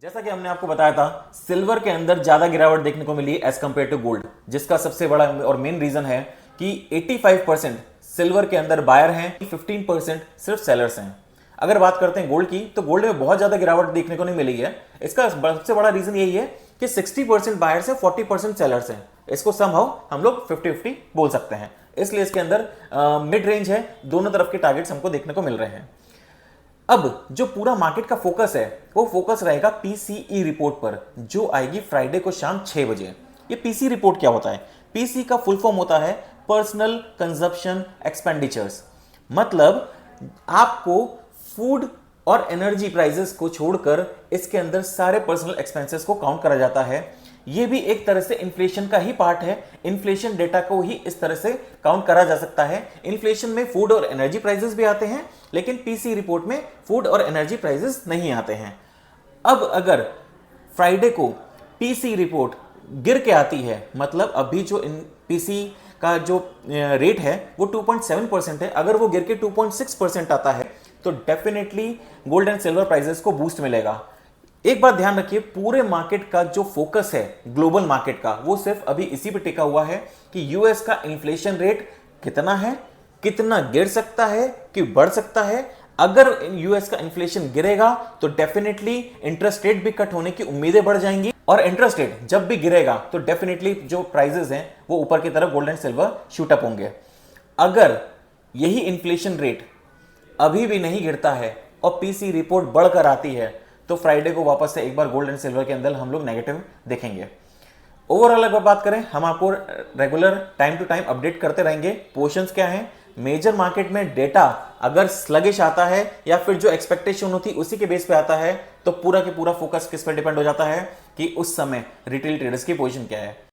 जैसा कि हमने आपको बताया था, सिल्वर के अंदर ज्यादा गिरावट देखने को मिली एज कंपेयर टू गोल्ड, जिसका सबसे बड़ा और मेन रीजन है कि 85% सिल्वर के अंदर बायर हैं, 15% सिर्फ सेलर्स हैं। अगर बात करते हैं गोल्ड की, तो गोल्ड में बहुत ज्यादा गिरावट देखने को नहीं मिली है। इसका सबसे बड़ा रीजन यही है कि 60% बायर्स है, 40% सेलर्स हैं। इसको समहाउ हम लोग 50-50 बोल सकते हैं। इसलिए इसके अंदर मिड रेंज है, दोनों तरफ के टारगेट्स हमको देखने को मिल रहे हैं। अब जो पूरा मार्केट का फोकस है वो फोकस रहेगा पीसीई रिपोर्ट पर, जो आएगी फ्राइडे को शाम 6 बजे। ये पीसी रिपोर्ट क्या होता है? पीसी का फुल फॉर्म होता है पर्सनल कंजप्शन एक्सपेंडिचर्स। मतलब आपको फूड और एनर्जी प्राइसेस को छोड़कर इसके अंदर सारे पर्सनल एक्सपेंसेस को काउंट करा जाता है। ये भी एक तरह से इन्फ्लेशन का ही पार्ट है। इन्फ्लेशन डेटा को ही इस तरह से काउंट करा जा सकता है। इन्फ्लेशन में फूड और एनर्जी प्राइसेस भी आते हैं, लेकिन पीसी रिपोर्ट में फूड और एनर्जी प्राइसेस नहीं आते हैं। अब अगर फ्राइडे को पीसी रिपोर्ट गिर के आती है, मतलब अभी जो पीसी का जो रेट है वो 2.7% है, अगर वो गिर के 2.6% आता है तो definitely gold and silver prices को बूस्ट मिलेगा। एक बात ध्यान रखिए, पूरे मार्केट का जो फोकस है ग्लोबल मार्केट का, वो सिर्फ अभी इसी पे टिका हुआ है कि यूएस का इन्फ्लेशन रेट कितना है, कितना गिर सकता है कि बढ़ सकता है। अगर यूएस का इन्फ्लेशन गिरेगा तो डेफिनेटली इंटरेस्ट रेट भी कट होने की उम्मीदें बढ़ जाएंगी, और इंटरेस्ट रेट जब भी गिरेगा तो डेफिनेटली जो प्राइसेस हैं वो ऊपर की तरफ gold and silver shoot up होंगे। अगर यही इन्फ्लेशन रेट अभी भी नहीं गिरता है और पीसी रिपोर्ट बढ़कर आती है तो फ्राइडे को वापस से एक बार गोल्ड एंड सिल्वर के अंदर हम लोग नेगेटिव देखेंगे। ओवरऑल अगर बात करें, हम आपको regular time to time update करते रहेंगे। पोजीशंस क्या हैं, मेजर मार्केट में डेटा अगर स्लगिश आता है या फिर जो एक्सपेक्टेशन होती उसी के बेस पे आता है, तो पूरा के पूरा फोकस किस पे डिपेंड हो जाता है कि उस समय रिटेल ट्रेडर्स की पोजीशन क्या है।